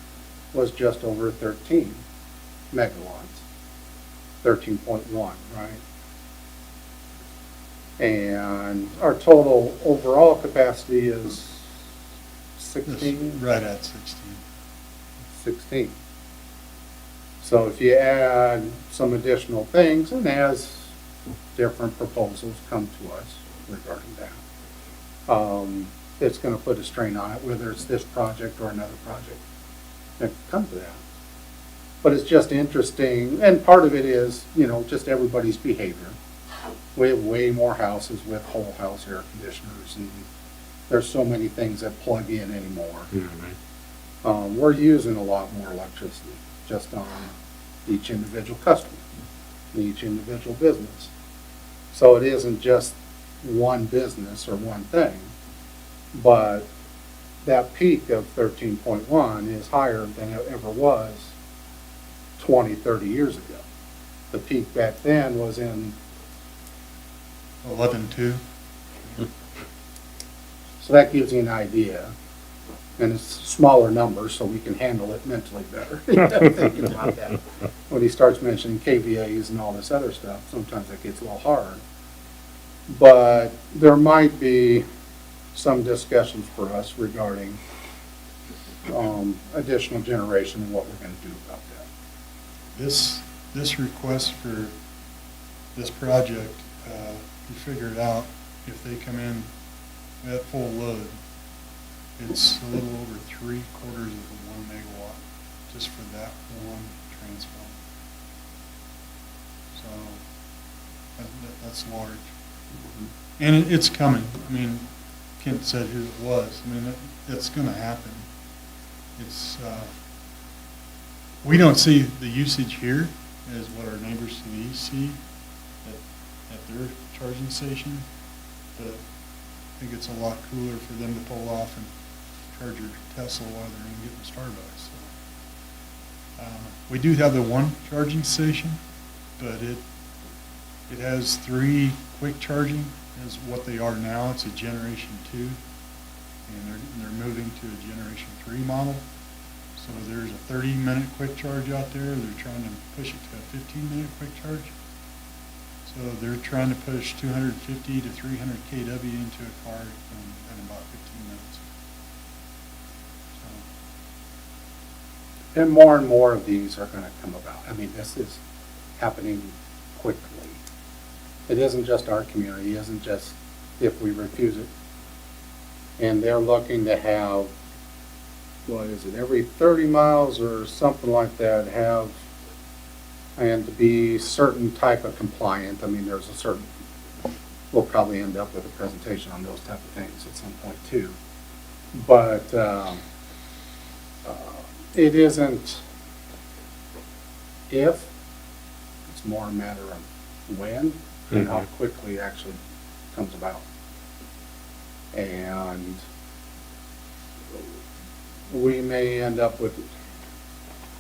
was just over 13 megawatts, 13.1, right? And our total overall capacity is 16? Right at 16. 16. So if you add some additional things, and as different proposals come to us regarding that, it's going to put a strain on it, whether it's this project or another project that comes to that. But it's just interesting, and part of it is, just everybody's behavior. We have way more houses with whole house air conditioners, and there's so many things that plug in anymore. We're using a lot more electricity just on each individual customer, each individual business. So it isn't just one business or one thing, but that peak of 13.1 is higher than it ever was 20, 30 years ago. The peak back then was in 11.2. So that gives you an idea. And it's smaller numbers, so we can handle it mentally better. Thinking about that. When he starts mentioning KVAs and all this other stuff, sometimes it gets a little hard. But there might be some discussions for us regarding additional generation and what we're gonna do about that. This request for this project, you figure it out, if they come in at full load, it's a little over 3/4 of a 1 megawatt, just for that one transformer. So, that's large. And it's coming. I mean, Kent said who it was. I mean, it's gonna happen. It's, we don't see the usage here as what our neighbors to the east see at their charging station, but I think it's a lot cooler for them to pull off and charge your Tesla while they're in getting Starbucks. So, we do have the one charging station, but it has 3 quick charging is what they are now. It's a generation 2, and they're moving to a generation 3 model. So there's a 30-minute quick charge out there. They're trying to push it to a 15-minute quick charge. So they're trying to push 250 to 300 kW into a car in about 15 minutes. So, And more of these are gonna come about. I mean, this is happening quickly. It isn't just our community, it isn't just if we refuse it. And they're looking to have, what is it, every 30 miles or something like that, have, and to be certain type of compliant. I mean, there's a certain, we'll probably end up with a presentation on those type of things at some point too. But it isn't if, it's more a matter of when and how quickly it actually comes about. And we may end up with,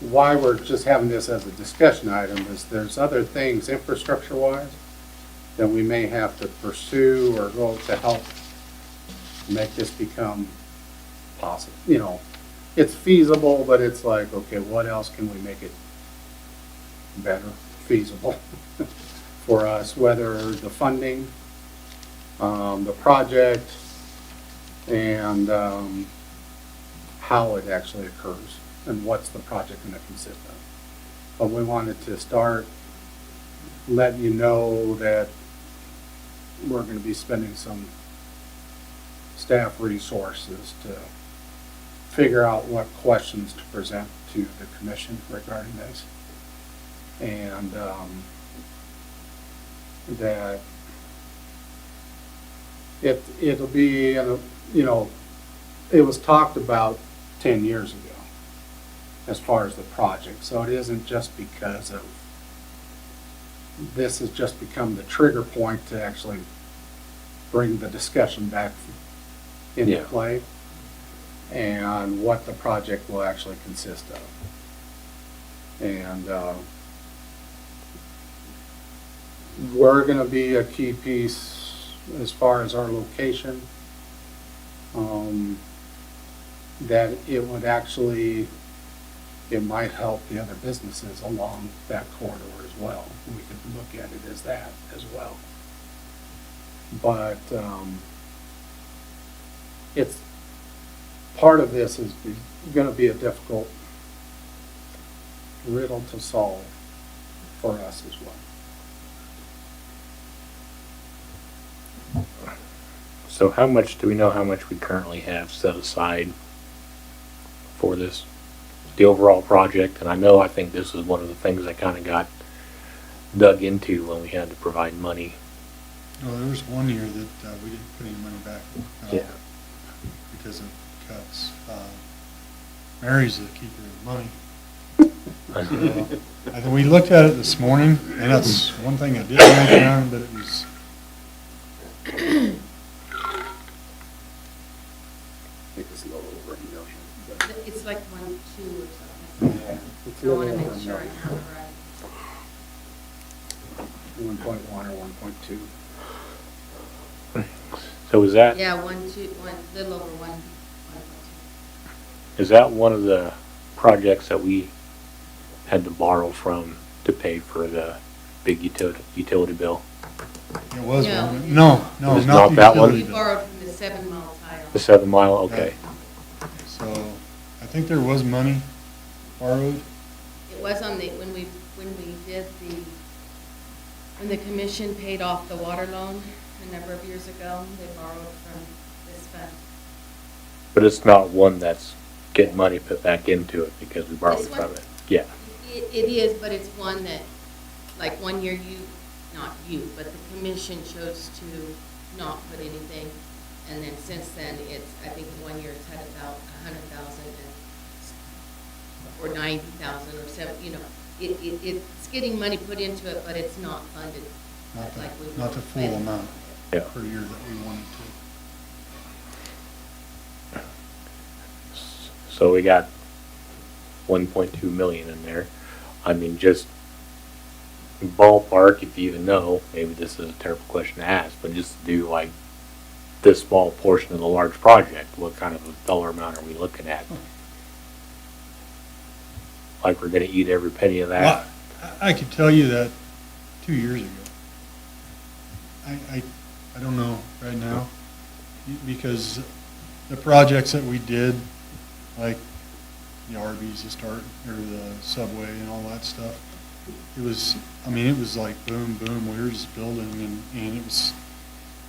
why we're just having this as a discussion item is there's other things infrastructure-wise that we may have to pursue or go to help make this become possible. You know, it's feasible, but it's like, okay, what else can we make it better, feasible for us, whether the funding, the project, and how it actually occurs and what's the project going to consist of. But we wanted to start letting you know that we're going to be spending some staff resources to figure out what questions to present to the commission regarding this. And that it'll be, you know, it was talked about 10 years ago as far as the project. So it isn't just because of, this has just become the trigger point to actually bring the discussion back into play and what the project will actually consist of. And we're going to be a key piece as far as our location, that it would actually, it might help the other businesses along that corridor as well. We could look at it as that as well. But it's, part of this is going to be a difficult riddle to solve for us as well. So how much, do we know how much we currently have set aside for this, the overall project? And I think this is one of the things that kind of got dug into when we had to provide money. No, there was one year that we didn't put any money back because of cuts. Mary's the keeper of money. So, I think we looked at it this morning, and that's one thing I didn't write down, but it was I think it's a little over $1 million. But It's like 1.2 or something. yeah, it's I a want little to over make $1 sure I million. have it right. 1.1 or 1.2. So is that, Yeah, little over 1.2. is that one of the projects that we had to borrow from to pay for the big utility bill? it was No. one. No, It's not not the that one? utility We bill. borrowed from the 7 Mile tile. The 7 Mile, okay. So I think there was money borrowed. It was on the, when we did when the commission paid off the water loan a number of years ago, they borrowed from this fund. But it's not one that's getting money put back into it because we borrowed This one? from it. Yeah. It is, but it's one that, like, one year not you, but the commission chose to not put anything. And then since then, I think in 1 year it's had about 100,000 or 90,000 or 70, it's getting money put into it, but it's not funded. Not the full planned. amount Yeah. per year that we wanted to. So we got 1.2 million in there. I mean, just ballpark, if you even know, maybe this is a terrible question to ask, but just to do like this small portion of the large project, what kind of a dollar amount are we looking at? Like we're gonna eat every penny of that? Well, I could tell you that 2 years ago. I don't know right now, because the projects that we did, like the Arby's to start, or the Subway and all that stuff, it was like boom, boom, we were just building, and it was,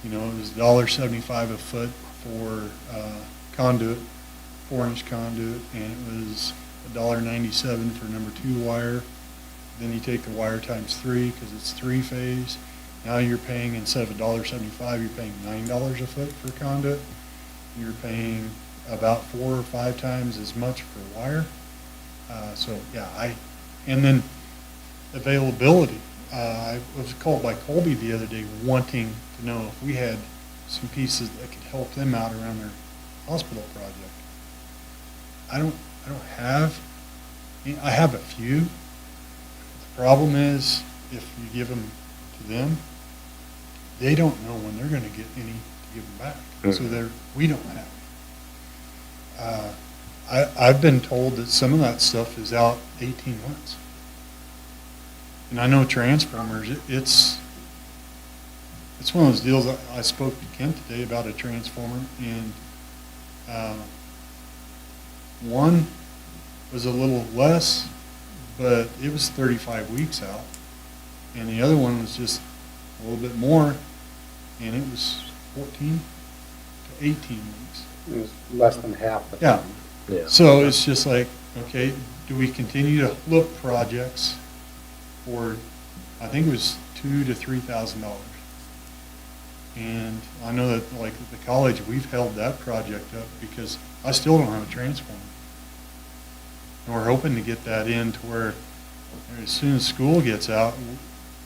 it was $1.75 a foot for conduit, 4-inch conduit, and it was $1.97 for number 2 wire. Then you take the wire times 3 because it's 3-phase. Now you're paying, instead of $1.75, you're paying $9 a foot for conduit. You're paying about 4 or 5 times as much for wire. So yeah, and then availability. I was called by Colby the other day wanting to know if we had some pieces that could help them out around their hospital project. I don't have. I have a few. The problem is if you give them to them, they don't know when they're going to get any to give them back. So we don't have. I've been told that some of that stuff is out 18 months. And I know transformers, it's one of those deals. I spoke to Kent today about a transformer, and one was a little less, but it was 35 weeks out. And the other one was just a little bit more, and it was 14 to 18 weeks. It was less than half the Yeah. time. Yeah. So it's just like, okay, do we continue to look projects for, I think it was $2,000 to $3,000. And I know that, like at the college, we've held that project up because I still don't have a transformer. And we're hoping to get that in to where as soon as school gets out,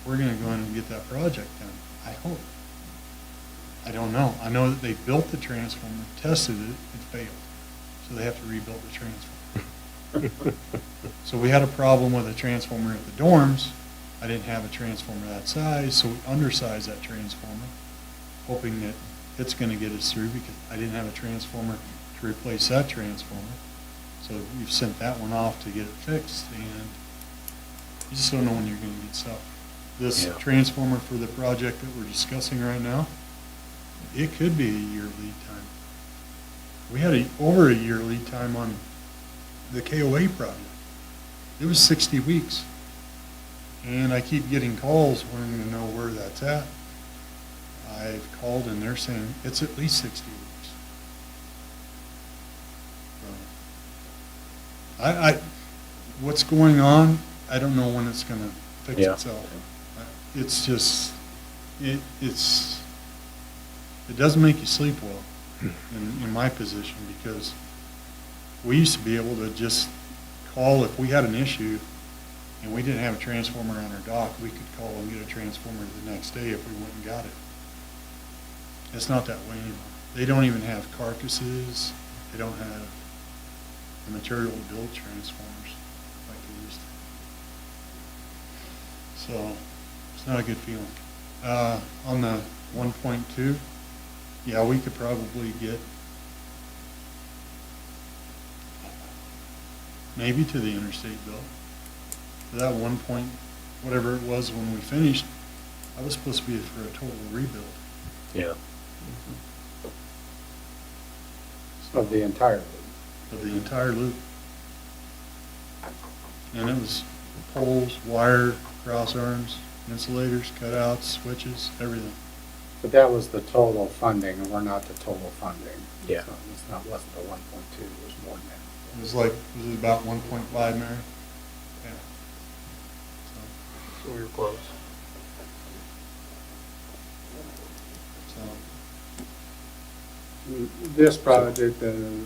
we're going to go in and get that project done. I hope. I don't know. I know that they built the transformer, tested it, and failed. So they have to rebuild the transformer. So we had a problem with a transformer at the dorms. I didn't have a transformer that size, so we undersized that transformer, hoping that it's going to get us through because I didn't have a transformer to replace that transformer. So we've sent that one off to get it fixed, and you just don't know when you're going to get stuff. This transformer for the project that we're discussing right now, it could be a year lead time. We had over a year lead time on the KOA project. It was 60 weeks. And I keep getting calls wanting to know where that's at. I've called and they're saying it's at least 60 weeks. So, what's going on, I don't know when it's going to fix itself. It's just, it doesn't make you sleep well in my position, because we used to be able to just call if we had an issue and we didn't have a transformer on our dock, we could call and get a transformer the next day if we went and got it. It's not that way anymore. They don't even have carcasses. They don't have the material to build transformers like they used to. So it's not a good feeling. On the 1.2, yeah, we could probably get maybe to the interstate bill. For that 1 point, whatever it was when we finished, that was supposed to be for a total rebuild. Yeah. Of the entire loop. Of the entire loop. And it was poles, wire, cross arms, insulators, cutouts, switches, everything. But that was the total funding, and we're not the total funding. Yeah. So it's not, wasn't the 1.2, it was more than that. It was like, was it about 1.5, Mary? Yeah. So we were close. So, This project,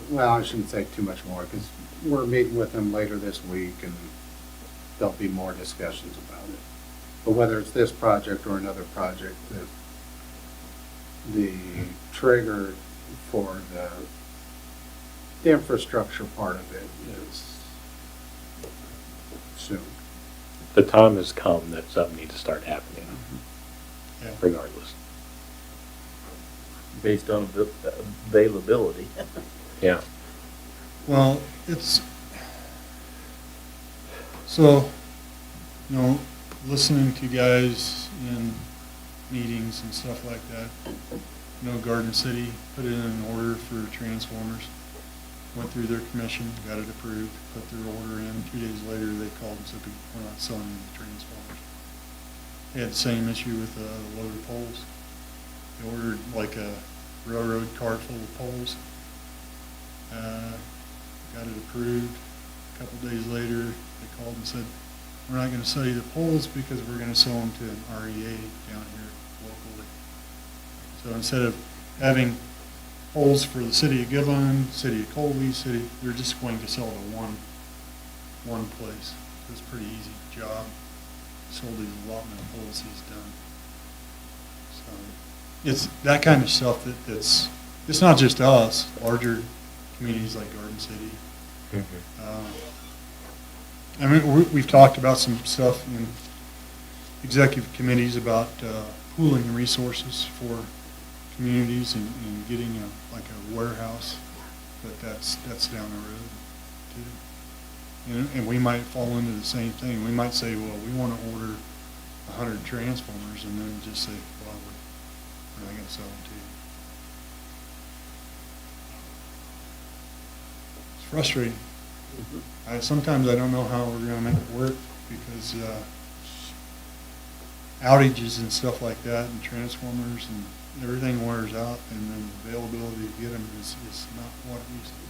well, I shouldn't say too much more, because we're meeting with them later this week, and there'll be more discussions about it. But whether it's this project or another project, the trigger for the infrastructure part of it is soon. The time has come that something needs to start happening, yeah. regardless. Based on availability. Yeah. Well, it's, so, you know, listening to guys in meetings and stuff like that, you know, Garden City put it in an order for transformers, went through their commission, got it approved, put their order in. 2 days later, they called and said, we're not selling any transformers. They had the same issue with the loaded poles. They ordered like a railroad cart full of poles. Got it approved. A couple days later, they called and said, we're not going to sell you the poles because we're going to sell them to an REA down here locally. So instead of having poles for the city of Gibbon, city of Colby, they're just going to sell to one place. So it's a pretty easy job. Sold these allotment of poles he's done. So it's that kind of stuff that's, it's not just us, larger communities like Garden City. I mean, we've talked about some stuff in executive committees about pooling resources for communities and getting like a warehouse, but that's down the road too. And we might fall into the same thing. We might say, well, we want to order 100 transformers, and then just say, well, we're not going to sell them to you. It's frustrating. Sometimes I don't know how we're going to make it work because outages and stuff like that and transformers and everything wears out, and then availability to get them is not what it used to be.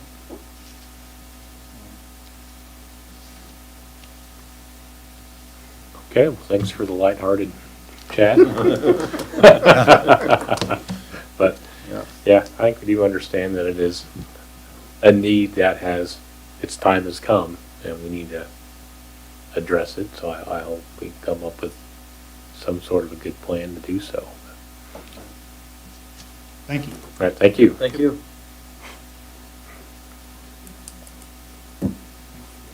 Okay, well, thanks for the lighthearted chat. But, yeah, I think we do understand that it is a need that its time has come, and we need to address it, so I hope we come up with some sort of a good plan to do so. Thank you. All right, thank you. Thank you.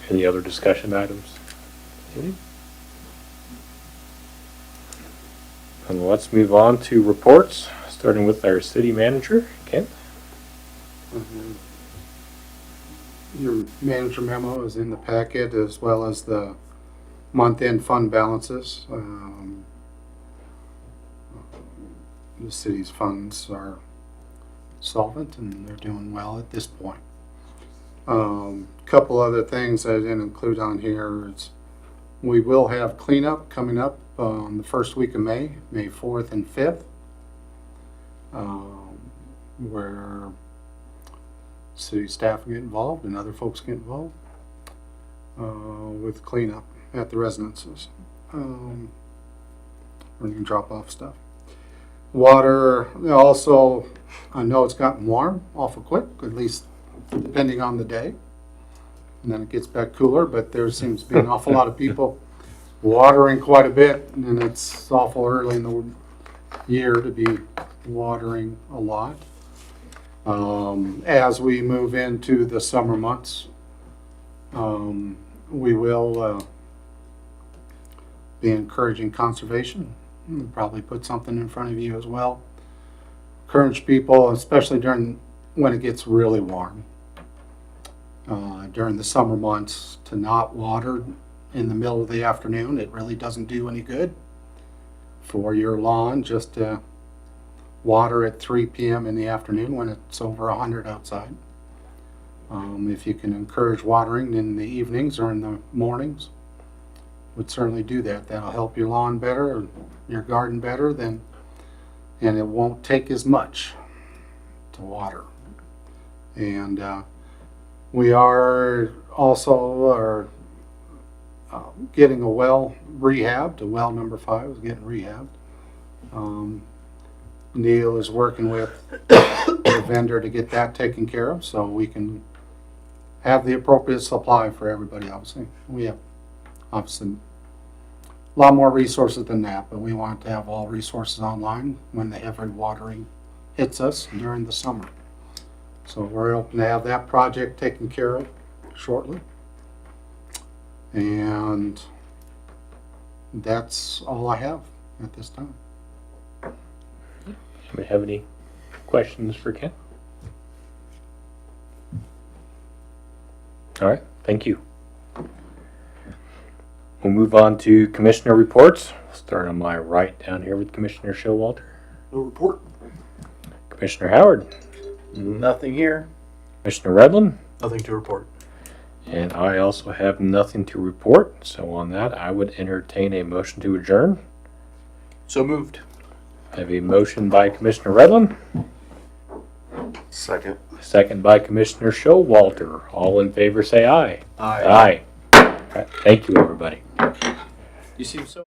Any other discussion items? And let's move on to reports, starting with our city manager, Kent. Your manager memo is in the packet, as well as the month-end fund balances. The city's funds are solvent and they're doing well at this point. Couple other things I didn't include on here is we will have cleanup coming up on the first week of May 4th and 5th, where city staff get involved and other folks get involved with cleanup at the residences. We're going to drop off stuff. Water, also, I know it's gotten warm awful quick, at least depending on the day. And then it gets back cooler, but there seems to be an awful lot of people watering quite a bit, and it's awful early in the year to be watering a lot. As we move into the summer months, we will be encouraging conservation. We'll probably put something in front of you as well. Encourage people, especially when it gets really warm, during the summer months, to not water in the middle of the afternoon. It really doesn't do any good for your lawn just to water at 3 p.m. in the afternoon when it's over 100 outside. If you can encourage watering in the evenings or in the mornings, would certainly do that. That'll help your lawn better, or your garden better, and it won't take as much to water. And we are also getting a well rehabbed. Well number 5 is getting rehabbed. Neil is working with the vendor to get that taken care of so we can have the appropriate supply for everybody. Obviously, we have obviously a lot more resources than that, but we want to have all resources online when the heavy watering hits us during the summer. So we're hoping to have that project taken care of shortly. And that's all I have at this time. Anybody have any questions for Ken? All right, thank you. We'll move on to commissioner reports. I'll start on my right down here with Commissioner Showalter. No report. Commissioner Howard. Nothing here. Commissioner Redlin. Nothing to report. And I also have nothing to report. So on that, I would entertain a motion to adjourn. So moved. I have a motion by Commissioner Redlin. Second. Second by Commissioner Showalter. All in favor say aye. Aye. Aye. All right, thank you, everybody. You seem so.